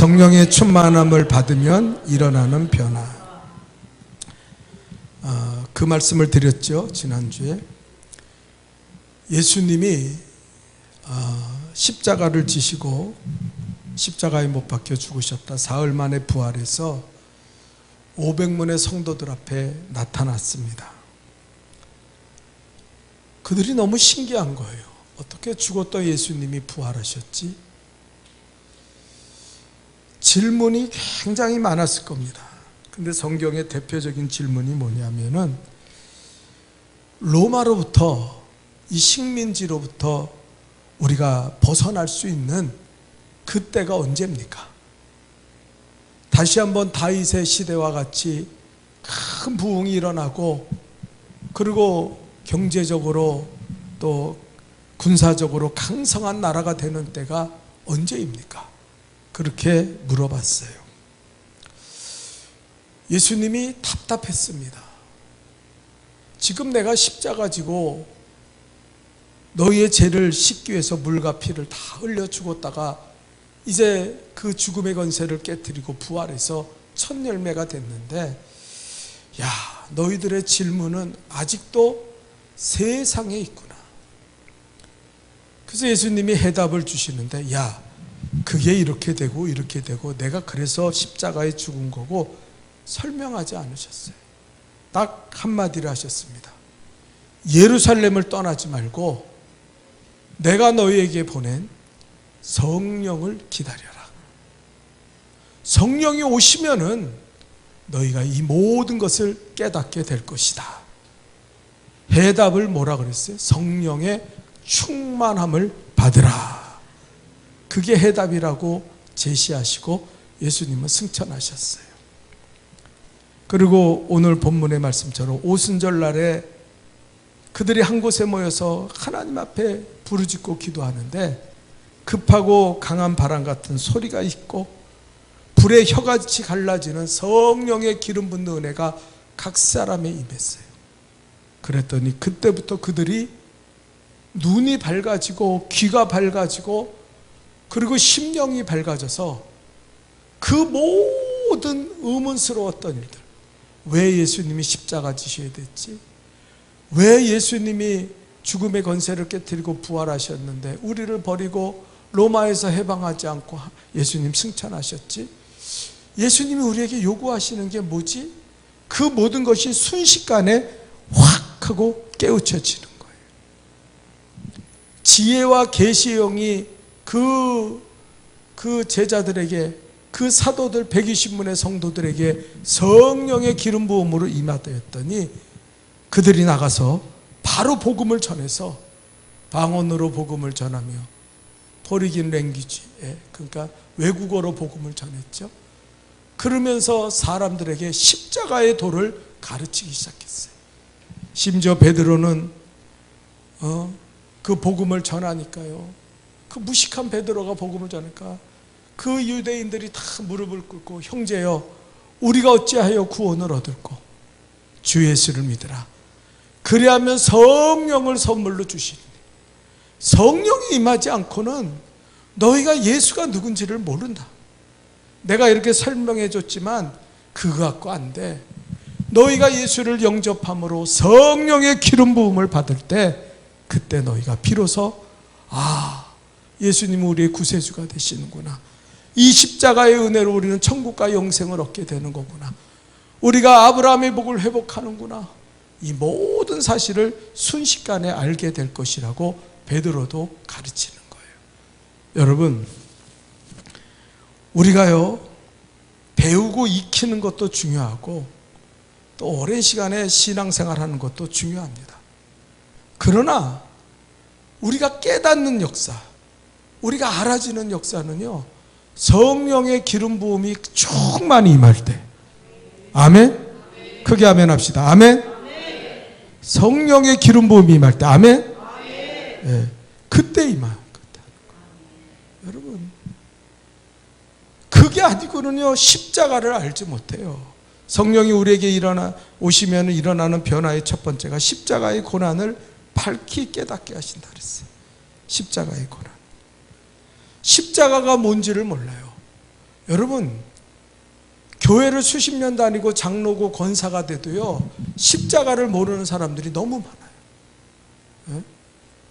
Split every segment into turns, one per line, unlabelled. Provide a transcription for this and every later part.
성령의 충만함을 받으면 일어나는 변화. 그 말씀을 드렸죠, 지난주에. 예수님이 십자가를 지시고 십자가에 못 박혀 죽으셨다. 사흘 만에 부활해서 500문의 성도들 앞에 나타났습니다. 그들이 너무 신기한 거예요. 어떻게 죽었던 예수님이 부활하셨지? 질문이 굉장히 많았을 겁니다. 근데 성경의 대표적인 질문이 뭐냐면은, 로마로부터, 이 식민지로부터 우리가 벗어날 수 있는 그때가 언제입니까? 다시 한번 다윗의 시대와 같이 큰 부흥이 일어나고, 그리고 경제적으로 또 군사적으로 강성한 나라가 되는 때가 언제입니까? 그렇게 물어봤어요. 예수님이 답답했습니다. 지금 내가 십자가 지고 너희의 죄를 씻기 위해서 물과 피를 다 흘려 죽었다가 이제 그 죽음의 권세를 깨뜨리고 부활해서 첫 열매가 됐는데, 야, 너희들의 질문은 아직도 세상에 있구나. 그래서 예수님이 해답을 주시는데, 야, 그게 이렇게 되고 이렇게 되고 내가 그래서 십자가에 죽은 거고 설명하지 않으셨어요. 딱 한마디를 하셨습니다. 예루살렘을 떠나지 말고 내가 너희에게 보낸 성령을 기다려라. 성령이 오시면은 너희가 이 모든 것을 깨닫게 될 것이다. 해답을 뭐라 그랬어요? 성령의 충만함을 받으라. 그게 해답이라고 제시하시고 예수님은 승천하셨어요. 그리고 오늘 본문의 말씀처럼 오순절 날에 그들이 한 곳에 모여서 하나님 앞에 부르짖고 기도하는데, 급하고 강한 바람 같은 소리가 있고 불의 혀같이 갈라지는 성령의 기름 붓는 은혜가 각 사람에 임했어요. 그랬더니 그때부터 그들이 눈이 밝아지고 귀가 밝아지고 그리고 심령이 밝아져서 그 모든 의문스러웠던 일들, 왜 예수님이 십자가 지셔야 됐지? 왜 예수님이 죽음의 권세를 깨뜨리고 부활하셨는데 우리를 버리고 로마에서 해방하지 않고 예수님 승천하셨지? 예수님이 우리에게 요구하시는 게 뭐지? 그 모든 것이 순식간에 확 하고 깨우쳐지는 거예요. 지혜와 계시의 영이 그 제자들에게, 그 사도들 120문의 성도들에게 성령의 기름 부음으로 임하였더니 그들이 나가서 바로 복음을 전해서 방언으로 복음을 전하며, 포리긴 랭귀지에, 그러니까 외국어로 복음을 전했죠. 그러면서 사람들에게 십자가의 도를 가르치기 시작했어요. 심지어 베드로는 그 복음을 전하니까요, 그 무식한 베드로가 복음을 전하니까 그 유대인들이 다 무릎을 꿇고, 형제여, 우리가 어찌하여 구원을 얻을꼬? 주 예수를 믿으라. 그리하면 성령을 선물로 주시니, 성령이 임하지 않고는 너희가 예수가 누군지를 모른다. 내가 이렇게 설명해 줬지만 그거 갖고 안 돼. 너희가 예수를 영접함으로 성령의 기름 부음을 받을 때, 그때 너희가 비로소 예수님은 우리의 구세주가 되시는구나. 이 십자가의 은혜로 우리는 천국과 영생을 얻게 되는 거구나. 우리가 아브라함의 복을 회복하는구나. 이 모든 사실을 순식간에 알게 될 것이라고 베드로도 가르치는 거예요. 여러분, 우리가요, 배우고 익히는 것도 중요하고 또 오랜 시간에 신앙생활하는 것도 중요합니다. 그러나 우리가 깨닫는 역사, 우리가 알아지는 역사는요, 성령의 기름 부음이 충만히 임할 때. 아멘? 크게 아멘 합시다. 아멘? 성령의 기름 부음이 임할 때. 아멘? 네, 그때 임해요. 여러분, 그게 아니고는요, 십자가를 알지 못해요. 성령이 우리에게 오시면 일어나는 변화의 첫 번째가 십자가의 고난을 밝히 깨닫게 하신다 그랬어요. 십자가의 고난. 십자가가 뭔지를 몰라요. 여러분, 교회를 수십 년 다니고 장로고 권사가 돼도요, 십자가를 모르는 사람들이 너무 많아요.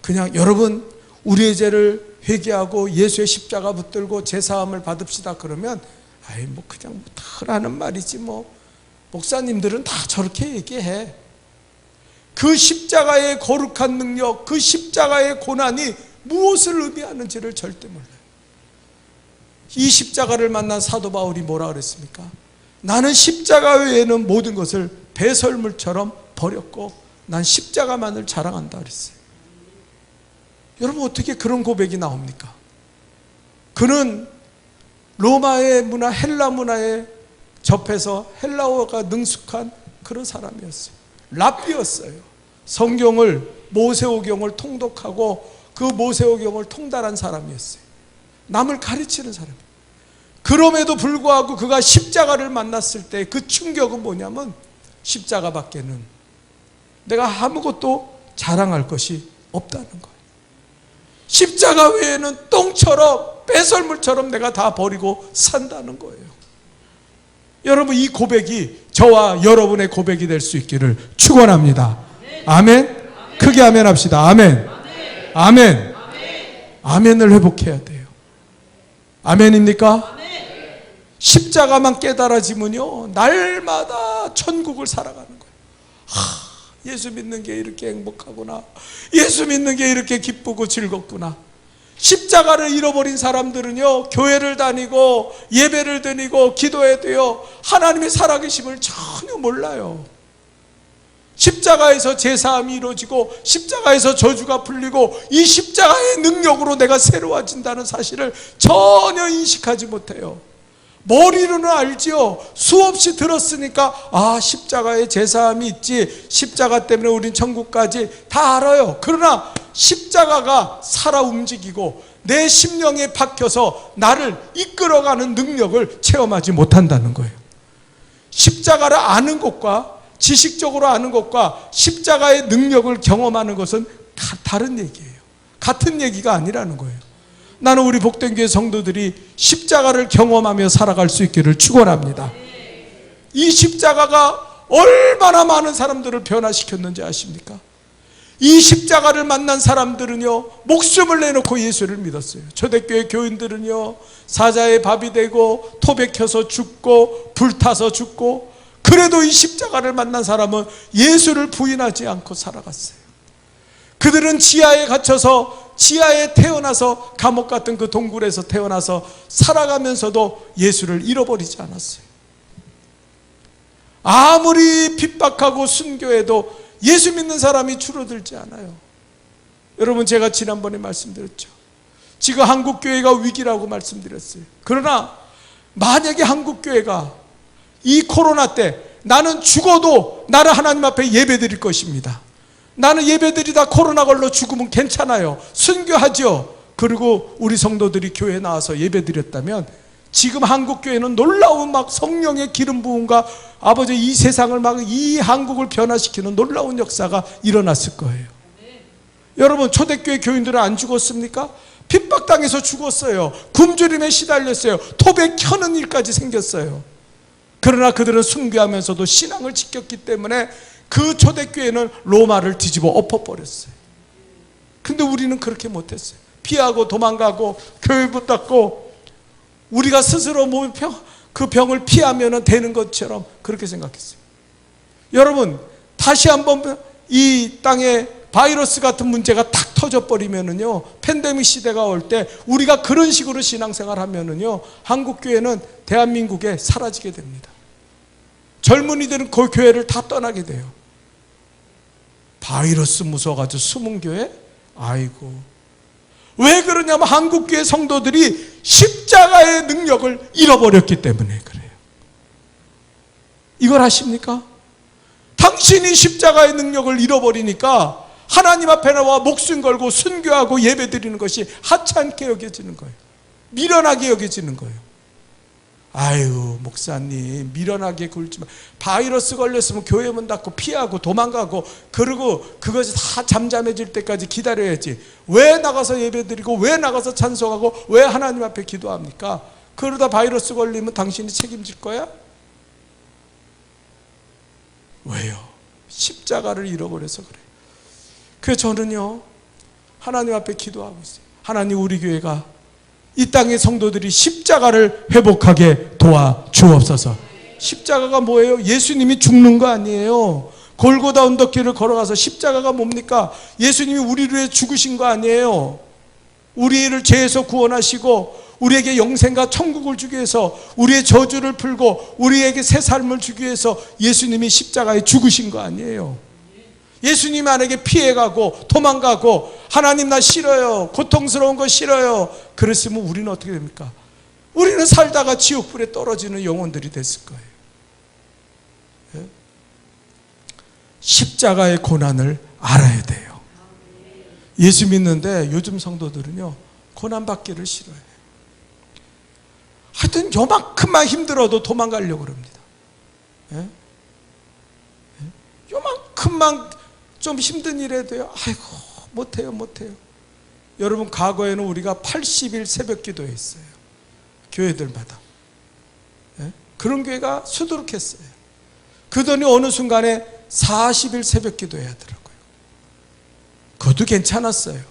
그냥 여러분, 우리의 죄를 회개하고 예수의 십자가 붙들고 제사함을 받읍시다 그러면, 아이 뭐 그냥 뭐 다 하는 말이지 뭐, 목사님들은 다 저렇게 얘기해. 그 십자가의 거룩한 능력, 그 십자가의 고난이 무엇을 의미하는지를 절대 몰라요. 이 십자가를 만난 사도 바울이 뭐라 그랬습니까? 나는 십자가 외에는 모든 것을 배설물처럼 버렸고 난 십자가만을 자랑한다 그랬어요. 여러분, 어떻게 그런 고백이 나옵니까? 그는 로마의 문화, 헬라 문화에 접해서 헬라어가 능숙한 그런 사람이었어요. 랍비였어요. 성경을, 모세오경을 통독하고 그 모세오경을 통달한 사람이었어요. 남을 가르치는 사람이에요. 그럼에도 불구하고 그가 십자가를 만났을 때 그 충격은 뭐냐면, 십자가 밖에는 내가 아무것도 자랑할 것이 없다는 거예요. 십자가 외에는 똥처럼 배설물처럼 내가 다 버리고 산다는 거예요. 여러분, 이 고백이 저와 여러분의 고백이 될 수 있기를 축원합니다. 아멘. 크게 아멘 합시다. 아멘. 아멘. 아멘을 회복해야 돼요. 아멘입니까? 십자가만 깨달아지면요, 날마다 천국을 살아가는 거예요. 예수 믿는 게 이렇게 행복하구나. 예수 믿는 게 이렇게 기쁘고 즐겁구나. 십자가를 잃어버린 사람들은요, 교회를 다니고 예배를 드리고 기도해도요, 하나님의 살아계심을 전혀 몰라요. 십자가에서 제사함이 이루어지고 십자가에서 저주가 풀리고 이 십자가의 능력으로 내가 새로워진다는 사실을 전혀 인식하지 못해요. 머리로는 알지요. 수없이 들었으니까, 아, 십자가에 제사함이 있지, 십자가 때문에 우린 천국까지 다 알아요. 그러나 십자가가 살아 움직이고 내 심령에 박혀서 나를 이끌어가는 능력을 체험하지 못한다는 거예요. 십자가를 아는 것과, 지식적으로 아는 것과 십자가의 능력을 경험하는 것은 다른 얘기예요. 같은 얘기가 아니라는 거예요. 나는 우리 복된 교회 성도들이 십자가를 경험하며 살아갈 수 있기를 축원합니다. 이 십자가가 얼마나 많은 사람들을 변화시켰는지 아십니까? 이 십자가를 만난 사람들은요, 목숨을 내놓고 예수를 믿었어요. 초대교회 교인들은요, 사자의 밥이 되고 토백혀서 죽고 불타서 죽고, 그래도 이 십자가를 만난 사람은 예수를 부인하지 않고 살아갔어요. 그들은 지하에 갇혀서, 지하에 태어나서, 감옥 같은 그 동굴에서 태어나서 살아가면서도 예수를 잃어버리지 않았어요. 아무리 핍박하고 순교해도 예수 믿는 사람이 줄어들지 않아요. 여러분, 제가 지난번에 말씀드렸죠. 지금 한국교회가 위기라고 말씀드렸어요. 그러나 만약에 한국교회가 이 코로나 때 나는 죽어도 나를 하나님 앞에 예배드릴 것입니다. 나는 예배드리다 코로나 걸려 죽으면 괜찮아요. 순교하죠. 그리고 우리 성도들이 교회에 나와서 예배드렸다면 지금 한국교회는 놀라운 막 성령의 기름 부음과 아버지 이 세상을 막 이 한국을 변화시키는 놀라운 역사가 일어났을 거예요. 여러분, 초대교회 교인들은 안 죽었습니까? 핍박당해서 죽었어요. 굶주림에 시달렸어요. 토백 켜는 일까지 생겼어요. 그러나 그들은 순교하면서도 신앙을 지켰기 때문에 그 초대교회는 로마를 뒤집어 엎어버렸어요. 근데 우리는 그렇게 못했어요. 피하고 도망가고 교회 붙잡고 우리가 스스로 그 병을 피하면 되는 것처럼 그렇게 생각했어요. 여러분, 다시 한번 이 땅에 바이러스 같은 문제가 탁 터져버리면은요, 팬데믹 시대가 올 때 우리가 그런 식으로 신앙생활 하면은요, 한국교회는 대한민국에 사라지게 됩니다. 젊은이들은 그 교회를 다 떠나게 돼요. 바이러스 무서워가지고 숨은 교회? 아이고. 왜 그러냐면 한국교회 성도들이 십자가의 능력을 잃어버렸기 때문에 그래요. 이걸 아십니까? 당신이 십자가의 능력을 잃어버리니까 하나님 앞에 나와 목숨 걸고 순교하고 예배드리는 것이 하찮게 여겨지는 거예요. 미련하게 여겨지는 거예요. 아유, 목사님 미련하게 굴지 마. 바이러스 걸렸으면 교회 문 닫고 피하고 도망가고, 그리고 그것이 다 잠잠해질 때까지 기다려야지. 왜 나가서 예배드리고 왜 나가서 찬송하고 왜 하나님 앞에 기도합니까? 그러다 바이러스 걸리면 당신이 책임질 거야? 왜요? 십자가를 잃어버려서 그래요. 그래서 저는요, 하나님 앞에 기도하고 있어요. 하나님, 우리 교회가 이 땅의 성도들이 십자가를 회복하게 도와주옵소서. 십자가가 뭐예요? 예수님이 죽는 거 아니에요. 골고다 언덕길을 걸어가서 십자가가 뭡니까? 예수님이 우리를 위해 죽으신 거 아니에요. 우리를 죄에서 구원하시고 우리에게 영생과 천국을 주기 위해서, 우리의 저주를 풀고 우리에게 새 삶을 주기 위해서 예수님이 십자가에 죽으신 거 아니에요. 예수님 안에게 피해가고 도망가고 하나님 나 싫어요, 고통스러운 거 싫어요, 그랬으면 우리는 어떻게 됩니까? 우리는 살다가 지옥불에 떨어지는 영혼들이 됐을 거예요. 예? 십자가의 고난을 알아야 돼요. 예수 믿는데 요즘 성도들은요, 고난받기를 싫어해요. 하여튼 요만큼만 힘들어도 도망가려고 그럽니다. 예? 예? 요만큼만 좀 힘든 일에도요, 아이고 못해요. 여러분, 과거에는 우리가 80일 새벽 기도했어요. 교회들마다. 예? 그런 교회가 수두룩했어요. 그러더니 어느 순간에 40일 새벽 기도해야 하더라고요. 그것도 괜찮았어요.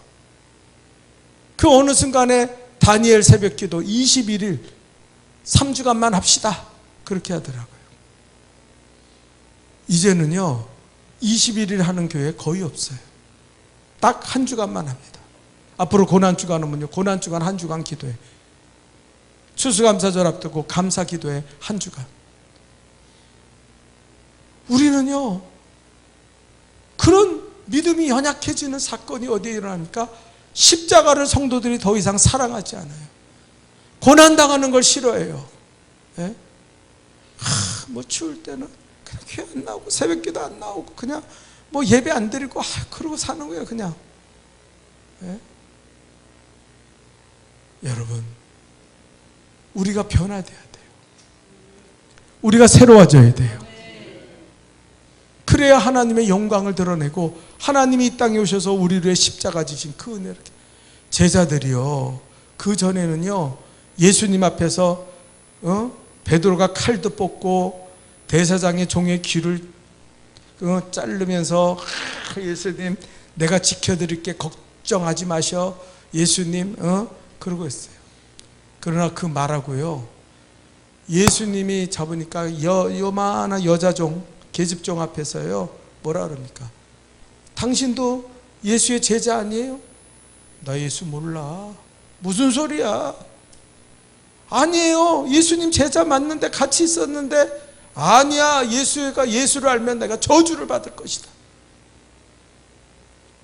그 어느 순간에 다니엘 새벽 기도 21일 3주간만 합시다, 그렇게 하더라고요. 이제는요 21일 하는 교회 거의 없어요. 딱 한 주간만 합니다. 앞으로 고난주간 오면요, 고난주간 한 주간 기도해, 추수감사절 앞두고 감사 기도해 한 주간. 우리는요, 그런 믿음이 연약해지는 사건이 어디에 일어납니까? 십자가를 성도들이 더 이상 사랑하지 않아요. 고난당하는 걸 싫어해요. 예? 뭐 추울 때는 그냥 교회 안 나오고 새벽기도 안 나오고 그냥 뭐 예배 안 드리고 그러고 사는 거예요, 그냥. 예? 여러분, 우리가 변화돼야 돼요. 우리가 새로워져야 돼요. 그래야 하나님의 영광을 드러내고 하나님이 이 땅에 오셔서 우리를 위해 십자가 지신 그 은혜를. 제자들이요, 그 전에는요, 예수님 앞에서 베드로가 칼도 뽑고 대사장의 종의 귀를 자르면서 예수님 내가 지켜드릴게, 걱정하지 마셔 예수님, 그러고 있어요. 그러나 그 말하고요, 예수님이 잡으니까 요만한 여자종, 계집종 앞에서요, 뭐라 그럽니까? 당신도 예수의 제자 아니에요? 나 예수 몰라. 무슨 소리야? 아니에요, 예수님 제자 맞는데 같이 있었는데. 아니야, 예수를 알면 내가 저주를 받을 것이다.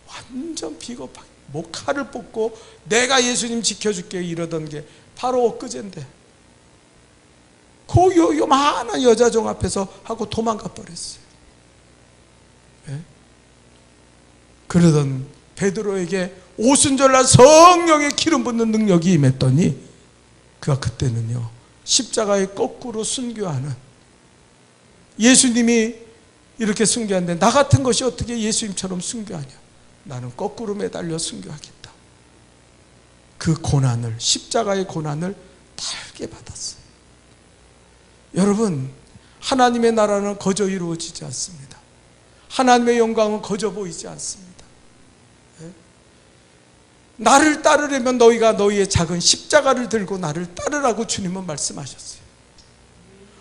완전 비겁하게 칼을 뽑고 내가 예수님 지켜줄게 이러던 게 바로 엊그제인데, 그 요만한 여자종 앞에서 하고 도망가 버렸어요. 네? 그러던 베드로에게 오순절날 성령의 기름 붓는 능력이 임했더니 그가 그때는요, 십자가에 거꾸로 순교하는, 예수님이 이렇게 순교하는데 나 같은 것이 어떻게 예수님처럼 순교하냐, 나는 거꾸로 매달려 순교하겠다. 그 고난을, 십자가의 고난을 달게 받았어요. 여러분, 하나님의 나라는 거저 이루어지지 않습니다. 하나님의 영광은 거저 보이지 않습니다. 나를 따르려면 너희가 너희의 작은 십자가를 들고 나를 따르라고 주님은 말씀하셨어요.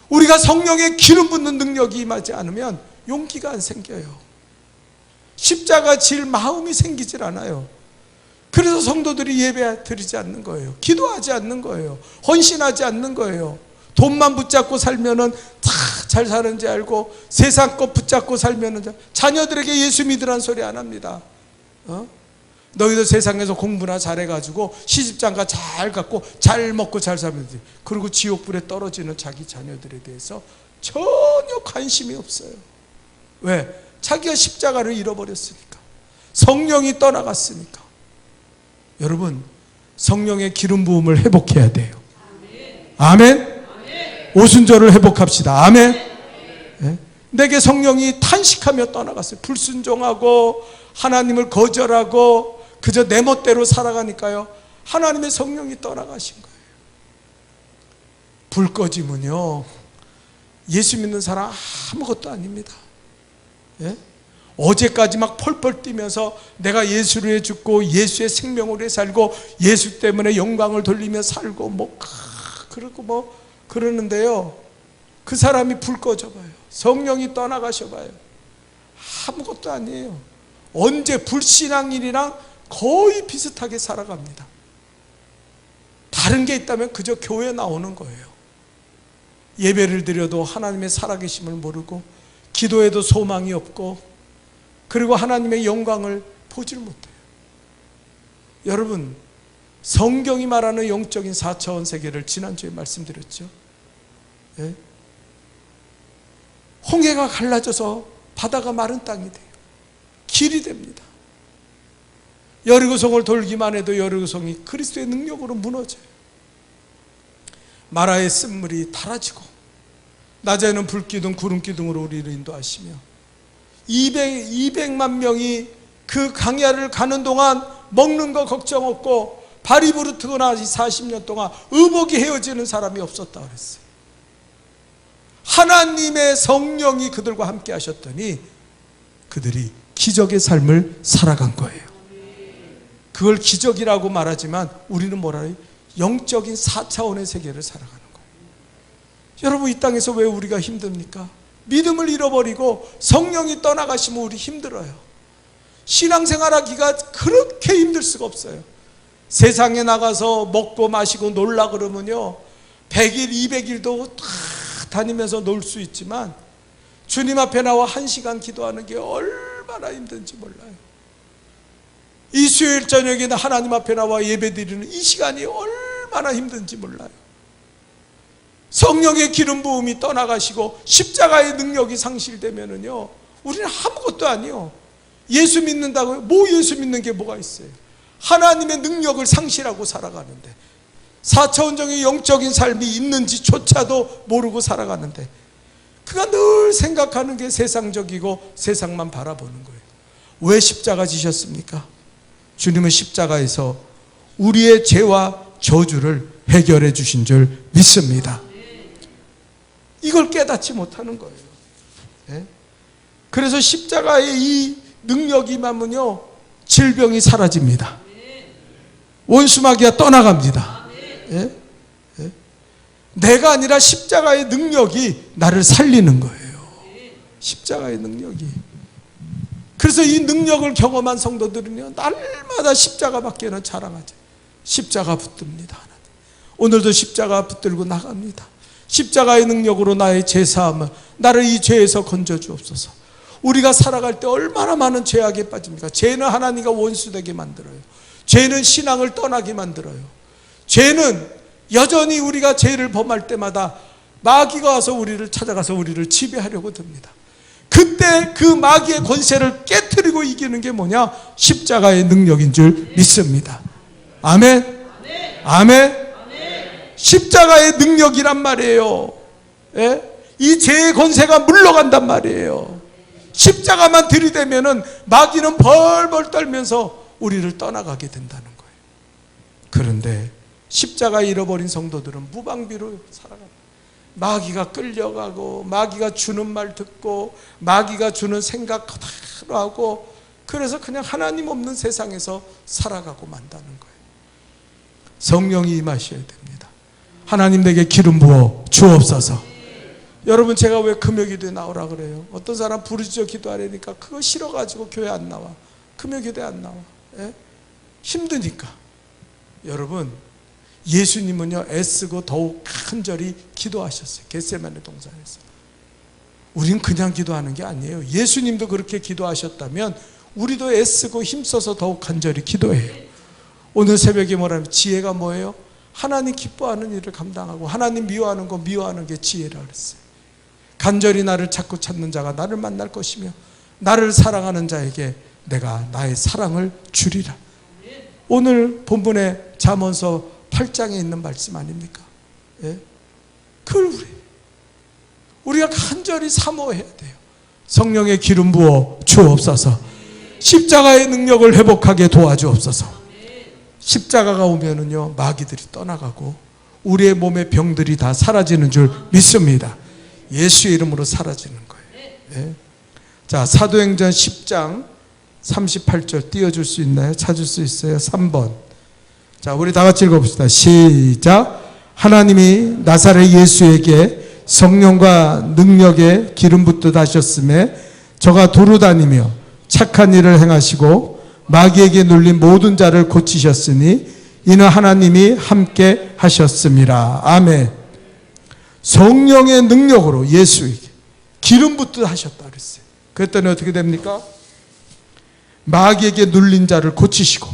우리가 성령의 기름 붓는 능력이 임하지 않으면 용기가 안 생겨요. 십자가 질 마음이 생기질 않아요. 그래서 성도들이 예배 드리지 않는 거예요. 기도하지 않는 거예요. 헌신하지 않는 거예요. 돈만 붙잡고 살면은 다 잘 사는지 알고 세상 것 붙잡고 살면은 자녀들에게 예수 믿으라는 소리 안 합니다. 너희도 세상에서 공부나 잘해가지고 시집장가 잘 갖고 잘 먹고 잘 살면 돼. 그리고 지옥불에 떨어지는 자기 자녀들에 대해서 전혀 관심이 없어요. 왜? 자기가 십자가를 잃어버렸으니까, 성령이 떠나갔으니까. 여러분, 성령의 기름 부음을 회복해야 돼요. 아멘. 오순절을 회복합시다. 아멘. 네? 내게 성령이 탄식하며 떠나갔어요. 불순종하고 하나님을 거절하고 그저 내 멋대로 살아가니까요, 하나님의 성령이 떠나가신 거예요. 불 꺼지면요, 예수 믿는 사람 아무것도 아닙니다. 예? 어제까지 막 펄펄 뛰면서 내가 예수를 위해 죽고 예수의 생명을 위해 살고 예수 때문에 영광을 돌리며 살고 그러고 그러는데요, 그 사람이 불 꺼져봐요. 성령이 떠나가셔봐요. 아무것도 아니에요. 언제 불신앙인이랑 거의 비슷하게 살아갑니다. 다른 게 있다면 그저 교회 나오는 거예요. 예배를 드려도 하나님의 살아계심을 모르고, 기도해도 소망이 없고, 그리고 하나님의 영광을 보질 못해요. 여러분, 성경이 말하는 영적인 4차원 세계를 지난주에 말씀드렸죠. 예? 홍해가 갈라져서 바다가 마른 땅이 돼요. 길이 됩니다. 여리고성을 돌기만 해도 여리고성이 그리스도의 능력으로 무너져요. 마라의 쓴물이 달아지고, 낮에는 불기둥 구름기둥으로 우리를 인도하시며, 200만 명이 그 강야를 가는 동안 먹는 거 걱정 없고 발이 부르트거나 40년 동안 의복이 헤어지는 사람이 없었다 그랬어요. 하나님의 성령이 그들과 함께 하셨더니 그들이 기적의 삶을 살아간 거예요. 그걸 기적이라고 말하지만 우리는 뭐라 해요? 영적인 4차원의 세계를 살아가는 거예요. 여러분, 이 땅에서 왜 우리가 힘듭니까? 믿음을 잃어버리고 성령이 떠나가시면 우리 힘들어요. 신앙생활하기가 그렇게 힘들 수가 없어요. 세상에 나가서 먹고 마시고 놀라 그러면요, 100일 200일도 다 다니면서 놀 수 있지만 주님 앞에 나와 1시간 기도하는 게 얼마나 힘든지 몰라요. 이 수요일 저녁에 하나님 앞에 나와 예배드리는 이 시간이 얼마나 힘든지 몰라요. 성령의 기름 부음이 떠나가시고 십자가의 능력이 상실되면은요, 우리는 아무것도 아니요. 예수 믿는다고요? 뭐 예수 믿는 게 뭐가 있어요? 하나님의 능력을 상실하고 살아가는데, 4차원적인 영적인 삶이 있는지조차도 모르고 살아가는데, 그가 늘 생각하는 게 세상적이고 세상만 바라보는 거예요. 왜 십자가 지셨습니까? 주님은 십자가에서 우리의 죄와 저주를 해결해 주신 줄 믿습니다. 이걸 깨닫지 못하는 거예요. 네? 그래서 십자가의 이 능력이 임하면요, 질병이 사라집니다. 원수마귀가 떠나갑니다. 네? 네? 내가 아니라 십자가의 능력이 나를 살리는 거예요. 십자가의 능력이. 그래서 이 능력을 경험한 성도들은요, 날마다 십자가 밖에는 자랑하죠. 십자가 붙듭니다. 오늘도 십자가 붙들고 나갑니다. 십자가의 능력으로 나의 죄사함을, 나를 이 죄에서 건져주옵소서. 우리가 살아갈 때 얼마나 많은 죄악에 빠집니까? 죄는 하나님과 원수되게 만들어요. 죄는 신앙을 떠나게 만들어요. 죄는 여전히 우리가 죄를 범할 때마다 마귀가 와서 우리를 찾아가서 우리를 지배하려고 듭니다. 그때 그 마귀의 권세를 깨트리고 이기는 게 뭐냐? 십자가의 능력인 줄 믿습니다. 아멘. 아멘. 십자가의 능력이란 말이에요. 예? 이 죄의 권세가 물러간단 말이에요. 십자가만 들이대면은 마귀는 벌벌 떨면서 우리를 떠나가게 된다는 거예요. 그런데 십자가 잃어버린 성도들은 무방비로 살아갑니다. 마귀가 끌려가고, 마귀가 주는 말 듣고, 마귀가 주는 생각 그대로 하고, 그래서 그냥 하나님 없는 세상에서 살아가고 만다는 거예요. 성령이 임하셔야 됩니다. 하나님 내게 기름 부어 주옵소서. 여러분, 제가 왜 금요기도에 나오라 그래요? 어떤 사람 부르짖어 기도하려니까 그거 싫어가지고 교회 안 나와. 금요기도에 안 나와. 예? 힘드니까. 여러분, 예수님은요, 애쓰고 더욱 간절히 기도하셨어요. 겟세마네 동산에서. 우린 그냥 기도하는 게 아니에요. 예수님도 그렇게 기도하셨다면 우리도 애쓰고 힘써서 더욱 간절히 기도해요. 오늘 새벽에 뭐라면 지혜가 뭐예요? 하나님 기뻐하는 일을 감당하고 하나님 미워하는 거 미워하는 게 지혜라 그랬어요. 간절히 나를 찾고 찾는 자가 나를 만날 것이며 나를 사랑하는 자에게 내가 나의 사랑을 주리라. 오늘 본문의 잠언서 8장에 있는 말씀 아닙니까? 예? 그걸 우리가 간절히 사모해야 돼요. 성령의 기름 부어 주옵소서. 십자가의 능력을 회복하게 도와주옵소서. 십자가가 오면은요, 마귀들이 떠나가고 우리의 몸의 병들이 다 사라지는 줄 믿습니다. 예수의 이름으로 사라지는 거예요. 예. 자, 사도행전 10장 38절 띄워줄 수 있나요? 찾을 수 있어요? 3번. 자, 우리 다 같이 읽어봅시다. 시작. 하나님이 나사렛 예수에게 성령과 능력의 기름 붓듯 하셨음에 저가 두루 다니며 착한 일을 행하시고 마귀에게 눌린 모든 자를 고치셨으니 이는 하나님이 함께 하셨습니다. 아멘. 성령의 능력으로 예수에게 기름 붓듯 하셨다 그랬어요. 그랬더니 어떻게 됩니까? 마귀에게 눌린 자를 고치시고,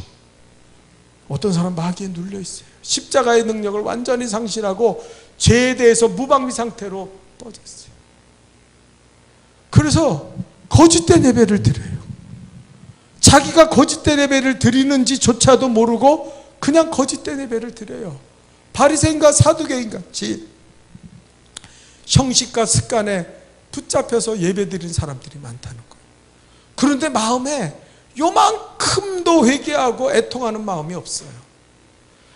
어떤 사람 마귀에 눌려 있어요. 십자가의 능력을 완전히 상실하고 죄에 대해서 무방비 상태로 빠졌어요. 그래서 거짓된 예배를 드려요. 자기가 거짓된 예배를 드리는지조차도 모르고 그냥 거짓된 예배를 드려요. 바리새인과 사두개인 같이 형식과 습관에 붙잡혀서 예배 드리는 사람들이 많다는 거예요. 그런데 마음에 요만큼도 회개하고 애통하는 마음이 없어요.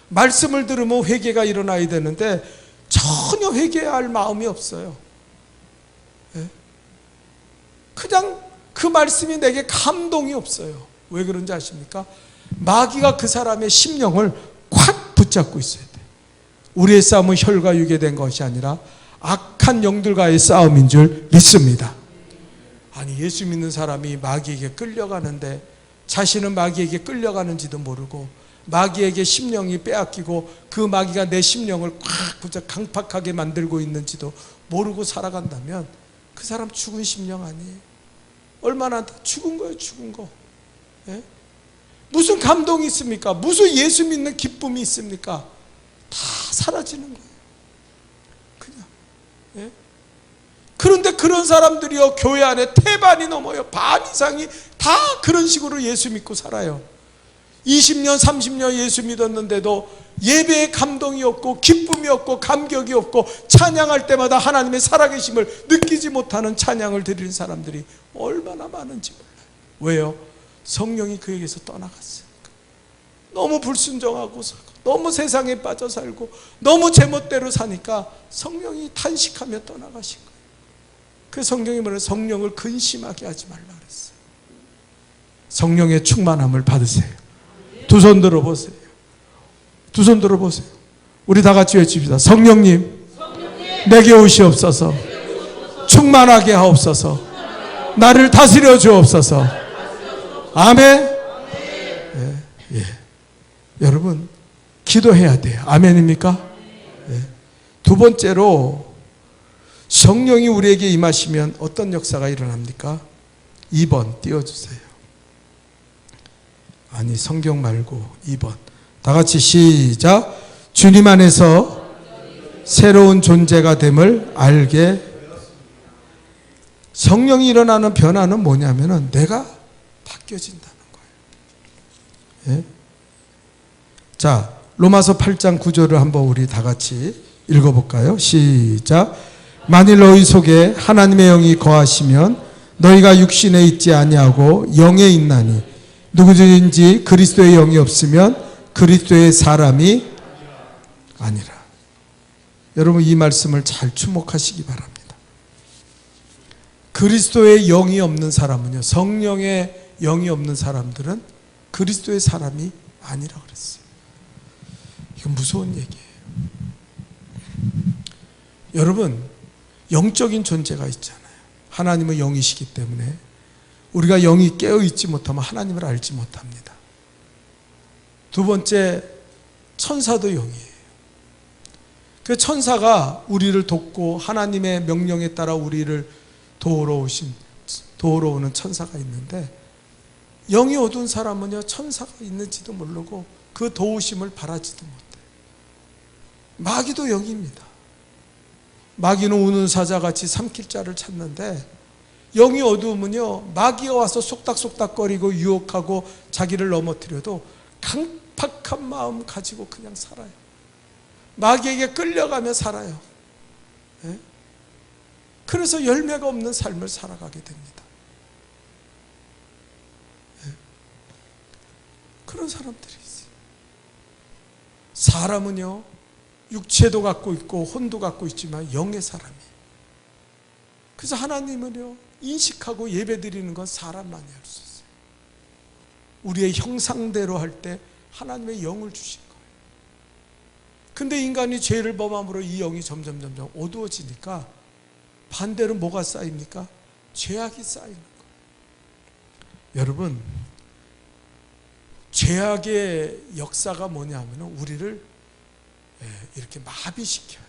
말씀을 들으면 회개가 일어나야 되는데 전혀 회개할 마음이 없어요. 그냥 그 말씀이 내게 감동이 없어요. 왜 그런지 아십니까? 마귀가 그 사람의 심령을 콱 붙잡고 있어야 돼요. 우리의 싸움은 혈과 육에 된 것이 아니라 악한 영들과의 싸움인 줄 믿습니다. 아니, 예수 믿는 사람이 마귀에게 끌려가는데 자신은 마귀에게 끌려가는지도 모르고 마귀에게 심령이 빼앗기고 그 마귀가 내 심령을 꽉 붙잡 강팍하게 만들고 있는지도 모르고 살아간다면 그 사람 죽은 심령 아니에요. 얼마나 다 죽은 거예요, 죽은 거. 예? 무슨 감동이 있습니까? 무슨 예수 믿는 기쁨이 있습니까? 다 사라지는 거예요. 그냥. 예? 그런데 그런 사람들이요, 교회 안에 태반이 넘어요. 반 이상이 다 그런 식으로 예수 믿고 살아요. 20년, 30년 예수 믿었는데도 예배에 감동이 없고 기쁨이 없고 감격이 없고 찬양할 때마다 하나님의 살아계심을 느끼지 못하는 찬양을 드리는 사람들이 얼마나 많은지 몰라요. 왜요? 성령이 그에게서 떠나갔으니까. 너무 불순종하고 너무 세상에 빠져 살고 너무 제멋대로 사니까 성령이 탄식하며 떠나가신 거예요. 그 성경이 뭐래요? 성령을 근심하게 하지 말라 그랬어요. 성령의 충만함을 받으세요. 두 손 들어보세요. 두 손 들어보세요. 우리 다 같이 외칩시다. 성령님, 내게 오시옵소서. 충만하게 하옵소서. 나를 다스려 주옵소서. 아멘. 예, 예. 여러분, 기도해야 돼요. 아멘입니까? 예. 두 번째로, 성령이 우리에게 임하시면 어떤 역사가 일어납니까? 2번 띄워주세요. 아니, 성경 말고 2번. 다 같이 시작. 주님 안에서 새로운 존재가 됨을 알게. 성령이 일어나는 변화는 뭐냐면은 내가 바뀌어진다는 거예요. 예? 자, 로마서 8장 9절을 한번 우리 다 같이 읽어볼까요? 시작. 만일 너희 속에 하나님의 영이 거하시면 너희가 육신에 있지 아니하고 영에 있나니 누구든지 그리스도의 영이 없으면 그리스도의 사람이 아니라. 여러분, 이 말씀을 잘 주목하시기 바랍니다. 그리스도의 영이 없는 사람은요, 성령의 영이 없는 사람들은 그리스도의 사람이 아니라 그랬어요. 이건 무서운 얘기예요. 여러분, 영적인 존재가 있잖아요. 하나님은 영이시기 때문에 우리가 영이 깨어있지 못하면 하나님을 알지 못합니다. 두 번째, 천사도 영이에요. 그 천사가 우리를 돕고 하나님의 명령에 따라 우리를 도우러 오는 천사가 있는데, 영이 어두운 사람은요, 천사가 있는지도 모르고 그 도우심을 바라지도 못해요. 마귀도 영입니다. 마귀는 우는 사자같이 삼킬 자를 찾는데, 영이 어두우면요, 마귀가 와서 속닥속닥거리고 유혹하고 자기를 넘어뜨려도 강팍한 마음 가지고 그냥 살아요. 마귀에게 끌려가며 살아요. 네? 그래서 열매가 없는 삶을 살아가게 됩니다. 네? 그런 사람들이 있어요. 사람은요, 육체도 갖고 있고 혼도 갖고 있지만 영의 사람이. 그래서 하나님은요, 인식하고 예배드리는 건 사람만이 할 수 있어요. 우리의 형상대로 할 때 하나님의 영을 주신 거예요. 근데 인간이 죄를 범함으로 이 영이 점점 어두워지니까 반대로 뭐가 쌓입니까? 죄악이 쌓이는 거예요. 여러분, 죄악의 역사가 뭐냐 하면 우리를 이렇게 마비시켜요.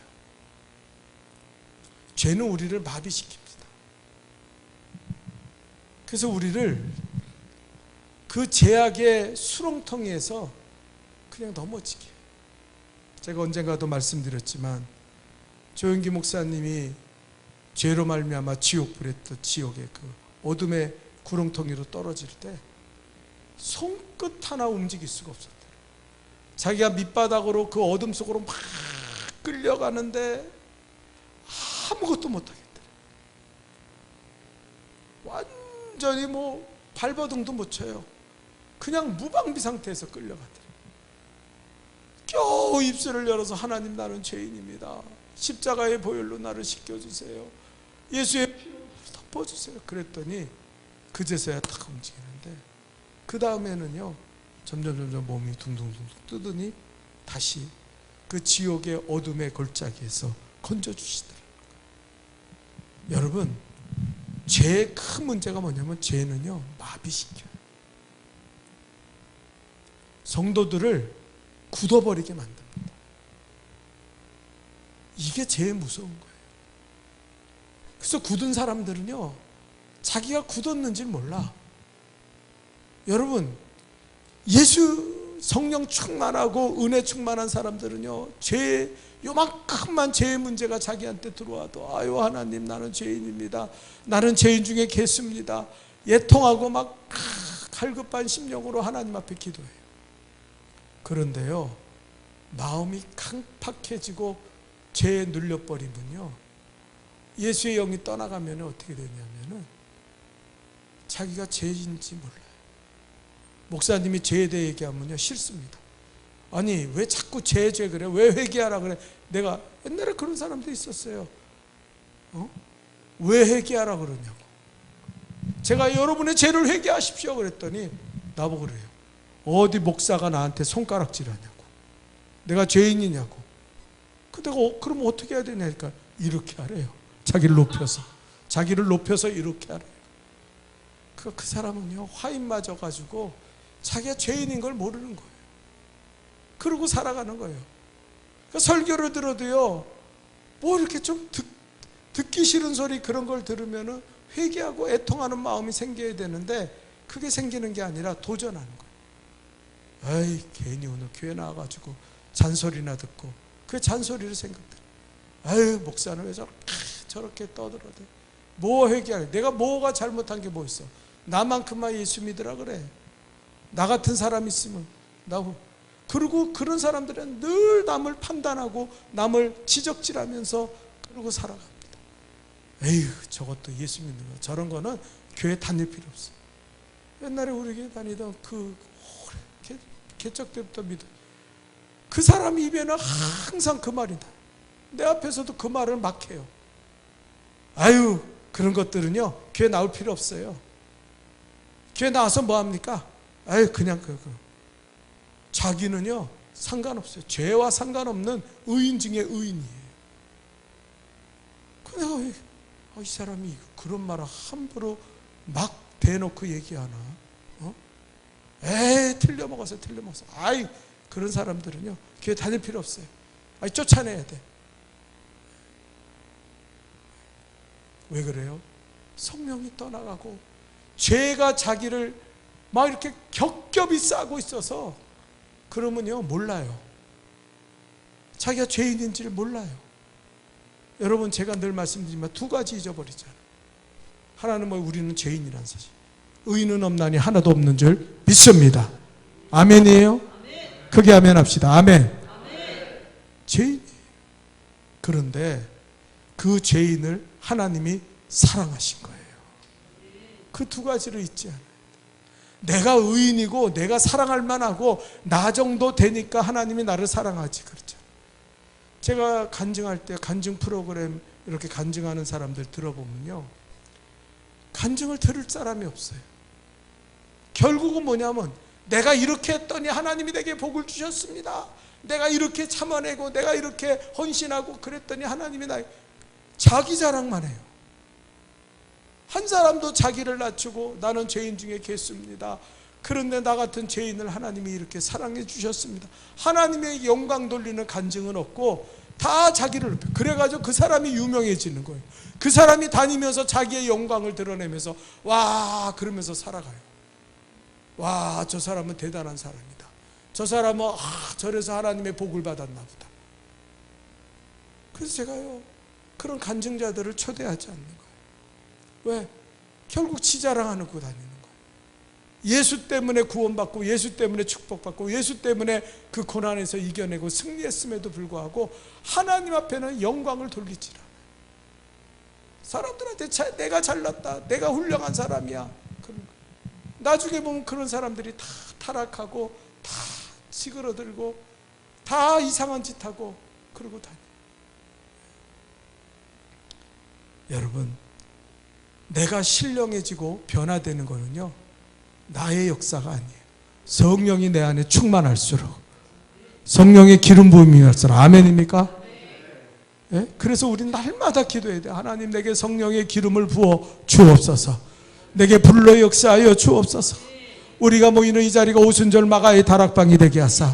죄는 우리를 마비시킵니다. 그래서 우리를 그 죄악의 수렁텅이에서 그냥 넘어지게 해요. 제가 언젠가도 말씀드렸지만 조영기 목사님이 죄로 말미암아 지옥불에 또 지옥의 그 어둠의 구렁텅이로 떨어질 때 손끝 하나 움직일 수가 없었대요. 자기가 밑바닥으로 그 어둠 속으로 막 끌려가는데 아무것도 못하겠대요. 완전히 뭐 발버둥도 못 쳐요. 그냥 무방비 상태에서 끌려가더래요. 겨우 입술을 열어서 하나님, 나는 죄인입니다. 십자가의 보혈로 나를 씻겨주세요. 예수의 피로 덮어주세요. 그랬더니 그제서야 딱 움직이는데, 그 다음에는요 점점 몸이 둥둥둥 뜨더니 다시 그 지옥의 어둠의 골짜기에서 건져주시더라고요. 여러분, 죄의 큰 문제가 뭐냐면 죄는요 마비시켜요. 성도들을 굳어버리게 만듭니다. 이게 제일 무서운 거예요. 그래서 굳은 사람들은요 자기가 굳었는지 몰라. 여러분, 예수 성령 충만하고 은혜 충만한 사람들은요 죄 요만큼만 죄의 문제가 자기한테 들어와도 아유 하나님, 나는 죄인입니다. 나는 죄인 중에 개수입니다. 애통하고 막 갈급한 심령으로 하나님 앞에 기도해요. 그런데요 마음이 강팍해지고 죄에 눌려버리면요 예수의 영이 떠나가면 어떻게 되냐면은 자기가 죄인지 몰라요. 목사님이 죄에 대해 얘기하면요 싫습니다. 아니 왜 자꾸 죄 그래? 왜 회개하라 그래? 내가 옛날에 그런 사람도 있었어요. 왜 회개하라 그러냐고. 제가 여러분의 죄를 회개하십시오 그랬더니 나보고 그래요. 어디 목사가 나한테 손가락질하냐고. 내가 죄인이냐고. 내가 그럼 어떻게 해야 되냐니까 이렇게 하래요. 자기를 높여서 이렇게 하래요. 그 사람은요 화인 맞아가지고 자기가 죄인인 걸 모르는 거예요. 그러고 살아가는 거예요. 그러니까 설교를 들어도요 뭐 이렇게 좀 듣기 싫은 소리 그런 걸 들으면은 회개하고 애통하는 마음이 생겨야 되는데 그게 생기는 게 아니라 도전하는 거예요. 아이 괜히 오늘 교회 나와가지고 잔소리나 듣고 그 잔소리를 생각들. 아유 목사는 왜 저렇게 떠들어대. 뭐 회개할? 내가 뭐가 잘못한 게 뭐 있어? 나만큼만 예수 믿으라 그래. 나 같은 사람 있으면 그리고 그런 사람들은 늘 남을 판단하고 남을 지적질하면서 그러고 살아갑니다. 에휴 저것도 예수 믿는 거 저런 거는 교회 다닐 필요 없어. 옛날에 우리 교회 다니던 그 개척 때부터 믿어. 그 사람 입에는 항상 그 말이 나. 내 앞에서도 그 말을 막 해요. 아유 그런 것들은요 교회 나올 필요 없어요. 교회 나와서 뭐 합니까? 아유 그냥 자기는요 상관없어요. 죄와 상관없는 의인 중에 의인이에요. 근데 이 사람이 그런 말을 함부로 막 대놓고 얘기하나? 틀려먹어서 아이 그런 사람들은요 교회 다닐 필요 없어요. 아이 쫓아내야 돼. 왜 그래요? 성령이 떠나가고 죄가 자기를 막 이렇게 겹겹이 싸고 있어서 그러면요 몰라요. 자기가 죄인인지를 몰라요. 여러분 제가 늘 말씀드리지만 두 가지 잊어버리잖아요. 하나는 뭐 우리는 죄인이라는 사실. 의인은 없나니 하나도 없는 줄 믿습니다. 아멘이에요? 크게 아멘 합시다. 아멘. 죄인. 그런데 그 죄인을 하나님이 사랑하신 거예요. 그 두 가지를 잊지 않아요. 내가 의인이고 내가 사랑할 만하고 나 정도 되니까 하나님이 나를 사랑하지 그렇죠. 제가 간증할 때 간증 프로그램 이렇게 간증하는 사람들 들어보면요, 간증을 들을 사람이 없어요. 결국은 뭐냐면 내가 이렇게 했더니 하나님이 내게 복을 주셨습니다. 내가 이렇게 참아내고 내가 이렇게 헌신하고 그랬더니 하나님이 자기 자랑만 해요. 한 사람도 자기를 낮추고 나는 죄인 중에 개수입니다. 그런데 나 같은 죄인을 하나님이 이렇게 사랑해 주셨습니다. 하나님의 영광 돌리는 간증은 없고 다 자기를 높여. 그래가지고 그 사람이 유명해지는 거예요. 그 사람이 다니면서 자기의 영광을 드러내면서 와 그러면서 살아가요. 와 저 사람은 대단한 사람이다. 저 사람은 저래서 하나님의 복을 받았나 보다. 그래서 제가요 그런 간증자들을 초대하지 않는 거예요. 왜? 결국 지자랑하는 거 다니는 거예요. 예수 때문에 구원받고 예수 때문에 축복받고 예수 때문에 그 고난에서 이겨내고 승리했음에도 불구하고 하나님 앞에는 영광을 돌리지 않아요. 사람들한테 내가 잘났다, 내가 훌륭한 사람이야. 나중에 보면 그런 사람들이 다 타락하고 다 시그러들고 다 이상한 짓 하고 그러고 다녀요. 여러분, 내가 신령해지고 변화되는 거는요 나의 역사가 아니에요. 성령이 내 안에 충만할수록, 성령의 기름 부음이 할수록. 아멘입니까? 예? 그래서 우리는 날마다 기도해야 돼요. 하나님 내게 성령의 기름을 부어 주옵소서. 내게 불러 역사하여 주옵소서. 우리가 모이는 이 자리가 오순절 마가의 다락방이 되게 하사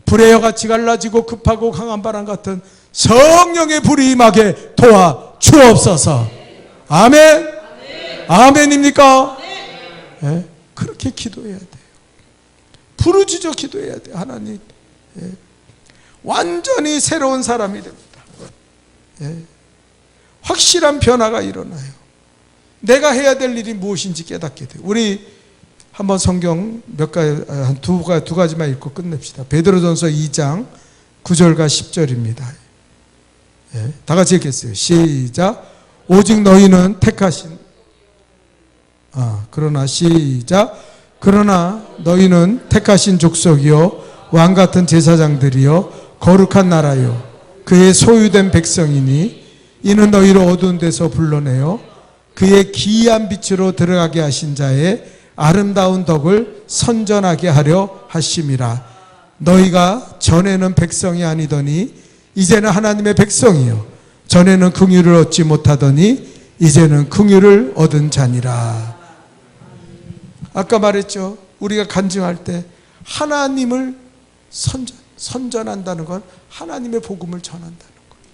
불의 같이 갈라지고 급하고 강한 바람 같은 성령의 불이 임하게 도와 주옵소서. 아멘. 아멘입니까? 예? 그렇게 기도해야 돼요. 부르짖어 기도해야 돼요. 하나님, 예. 완전히 새로운 사람이 됩니다. 예. 확실한 변화가 일어나요. 내가 해야 될 일이 무엇인지 깨닫게 돼요. 우리 한번 성경 두 가지만 읽고 끝냅시다. 베드로전서 2장 9절과 10절입니다. 예. 다 같이 읽겠어요. 시작. 오직 너희는 택하신 그러나 너희는 택하신 족속이요 왕 같은 제사장들이요 거룩한 나라요 그의 소유된 백성이니 이는 너희를 어두운 데서 불러내어 그의 기이한 빛으로 들어가게 하신 자의 아름다운 덕을 선전하게 하려 하심이라. 너희가 전에는 백성이 아니더니 이제는 하나님의 백성이요 전에는 긍휼을 얻지 못하더니 이제는 긍휼을 얻은 자니라. 아까 말했죠. 우리가 간증할 때 하나님을 선전한다는 건 하나님의 복음을 전한다는 거예요.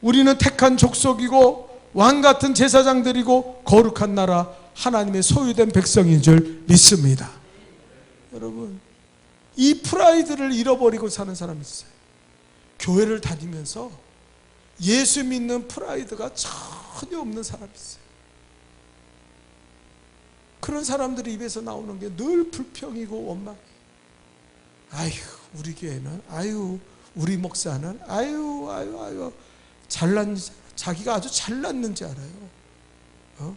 우리는 택한 족속이고 왕 같은 제사장들이고 거룩한 나라 하나님의 소유된 백성인 줄 믿습니다. 여러분, 이 프라이드를 잃어버리고 사는 사람이 있어요. 교회를 다니면서 예수 믿는 프라이드가 전혀 없는 사람이 있어요. 그런 사람들이 입에서 나오는 게 늘 불평이고 원망. 아유, 우리 교회는, 아유, 우리 목사는, 아유, 자기가 아주 잘났는지 알아요.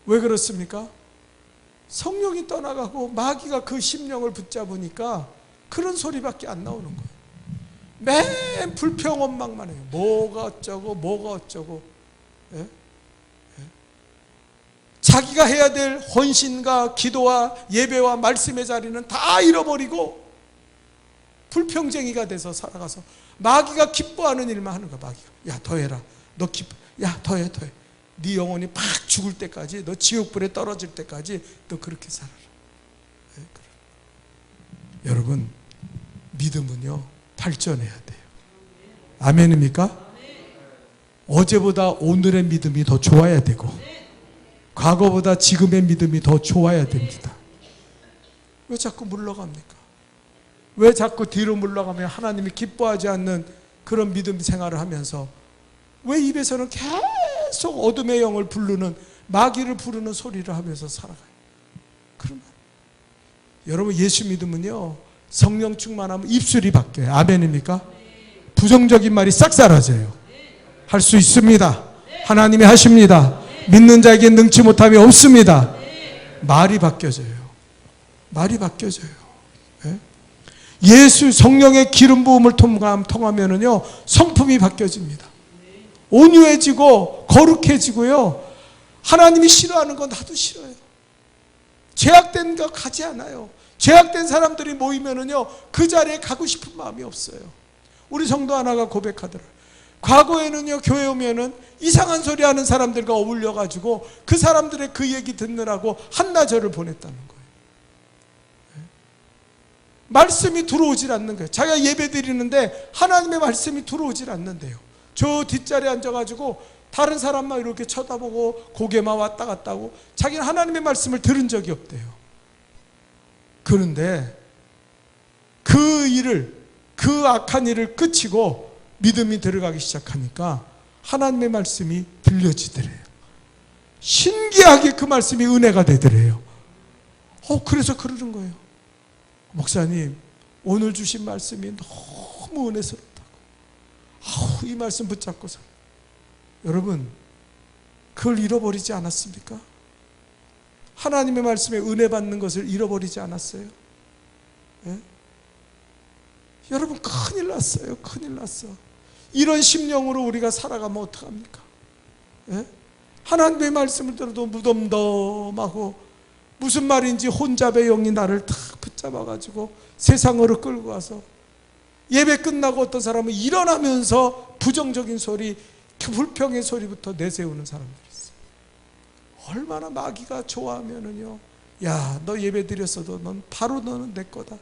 왜 그렇습니까? 성령이 떠나가고 마귀가 그 심령을 붙잡으니까 그런 소리밖에 안 나오는 거예요. 맨 불평 원망만 해요. 뭐가 어쩌고. 예? 자기가 해야 될 헌신과 기도와 예배와 말씀의 자리는 다 잃어버리고 불평쟁이가 돼서 살아가서 마귀가 기뻐하는 일만 하는 거야. 마귀가 야 더 해라. 너 기뻐. 야 더 해. 네 영혼이 팍 죽을 때까지, 너 지옥불에 떨어질 때까지 너 그렇게 살아라. 네, 여러분, 믿음은요 발전해야 돼요. 아멘입니까? 어제보다 오늘의 믿음이 더 좋아야 되고 과거보다 지금의 믿음이 더 좋아야 됩니다. 왜 자꾸 물러갑니까? 왜 자꾸 뒤로 물러가면 하나님이 기뻐하지 않는 그런 믿음 생활을 하면서 왜 입에서는 계속 어둠의 영을 부르는, 마귀를 부르는 소리를 하면서 살아가요? 그러면 여러분, 예수 믿음은요 성령 충만하면 입술이 바뀌어요. 아멘입니까? 부정적인 말이 싹 사라져요. 할 수 있습니다. 하나님이 하십니다. 믿는 자에게 능치 못함이 없습니다. 말이 바뀌어져요. 말이 바뀌어져요. 예? 예수 성령의 기름 부음을 통하면은요 성품이 바뀌어집니다. 온유해지고 거룩해지고요. 하나님이 싫어하는 건 나도 싫어요. 죄악된 거 가지 않아요. 죄악된 사람들이 모이면은요 그 자리에 가고 싶은 마음이 없어요. 우리 성도 하나가 고백하더라. 과거에는요 교회 오면은 이상한 소리 하는 사람들과 어울려 가지고 그 사람들의 그 얘기 듣느라고 한나절을 보냈다는 거예요. 말씀이 들어오질 않는 거예요. 자기가 예배 드리는데 하나님의 말씀이 들어오질 않는데요. 저 뒷자리에 앉아가지고 다른 사람만 이렇게 쳐다보고 고개만 왔다 갔다 하고 자기는 하나님의 말씀을 들은 적이 없대요. 그런데 그 악한 일을 끝이고 믿음이 들어가기 시작하니까 하나님의 말씀이 들려지더래요. 신기하게 그 말씀이 은혜가 되더래요. 그래서 그러는 거예요. 목사님, 오늘 주신 말씀이 너무 은혜스럽다고. 이 말씀 붙잡고서. 여러분, 그걸 잃어버리지 않았습니까? 하나님의 말씀에 은혜 받는 것을 잃어버리지 않았어요? 예? 여러분, 큰일 났어요. 큰일 났어. 이런 심령으로 우리가 살아가면 어떡합니까? 예? 하나님의 말씀을 들어도 무덤덤하고 무슨 말인지 혼잡의 영이 나를 탁 붙잡아가지고 세상으로 끌고 가서 예배 끝나고 어떤 사람은 일어나면서 부정적인 소리, 불평의 소리부터 내세우는 사람들이 있어요. 얼마나 마귀가 좋아하면은요, 야, 너 예배 드렸어도 넌 바로 너는 내 거다.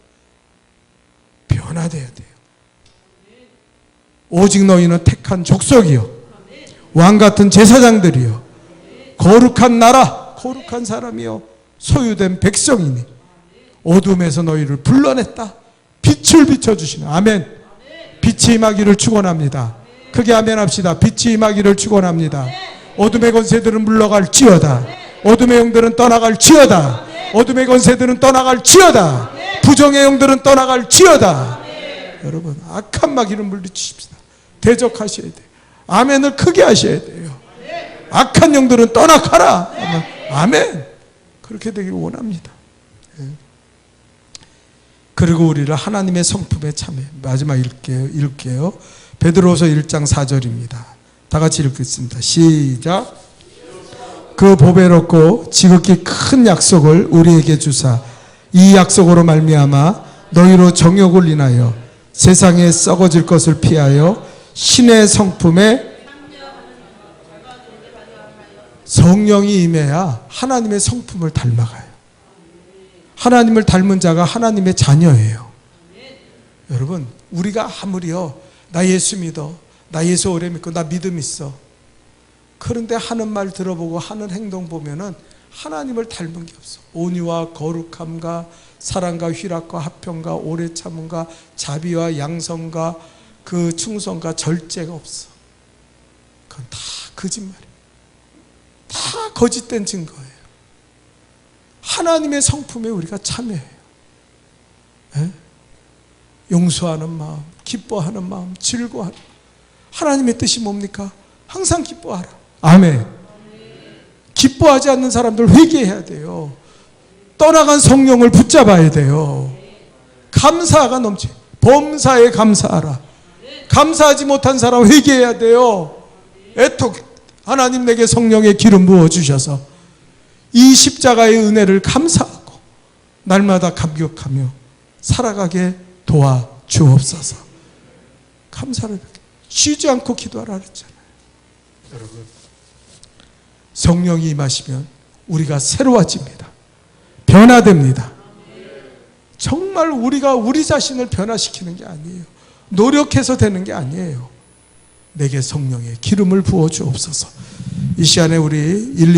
변화돼야 돼요. 오직 너희는 택한 족속이요, 왕 같은 제사장들이요, 거룩한 나라, 거룩한 사람이요, 소유된 백성이니 어둠에서 너희를 불러냈다. 빛을 비춰주시는, 아멘. 빛이 임하기를 축원합니다. 크게 아멘 합시다. 빛이 임하기를 축원합니다. 어둠의 권세들은 물러갈지어다. 어둠의 영들은 떠나갈지어다. 어둠의 권세들은 떠나갈지어다. 부정의 영들은 떠나갈지어다. 여러분, 악한 마귀를 물리치십시다. 대적하셔야 돼요. 아멘을 크게 하셔야 돼요. 악한 영들은 떠나가라. 아멘. 그렇게 되길 원합니다. 그리고 우리를 하나님의 성품에 참여. 마지막 읽게요. 베드로서 1장 4절입니다. 다 같이 읽겠습니다. 시작. 그 보배롭고 지극히 큰 약속을 우리에게 주사 이 약속으로 말미암아 너희로 정욕을 인하여 세상에 썩어질 것을 피하여 신의 성품에 성령이 임해야 하나님의 성품을 닮아가요. 하나님을 닮은 자가 하나님의 자녀예요. 여러분, 우리가 아무리요, 나 예수 믿어, 나 예수 오래 믿고 나 믿음 있어, 그런데 하는 말 들어보고 하는 행동 보면은 하나님을 닮은 게 없어. 온유와 거룩함과 사랑과 희락과 화평과 오래 참음과 자비와 양성과 그 충성과 절제가 없어. 그건 다 거짓말이에요. 다 거짓된 증거예요. 하나님의 성품에 우리가 참여해요. 에? 용서하는 마음, 기뻐하는 마음, 즐거워하는 마음. 하나님의 뜻이 뭡니까? 항상 기뻐하라. 아멘. 기뻐하지 않는 사람들 회개해야 돼요. 떠나간 성령을 붙잡아야 돼요. 감사가 넘치. 범사에 감사하라. 감사하지 못한 사람 회개해야 돼요. 애톡 하나님 내게 성령의 기름 부어주셔서 이 십자가의 은혜를 감사하고 날마다 감격하며 살아가게 도와주옵소서. 감사를 쉬지 않고 기도하라 그랬잖아요. 여러분, 성령이 임하시면 우리가 새로워집니다. 변화됩니다. 정말 우리가 우리 자신을 변화시키는 게 아니에요. 노력해서 되는 게 아니에요. 내게 성령의 기름을 부어 주옵소서. 이 시간에 우리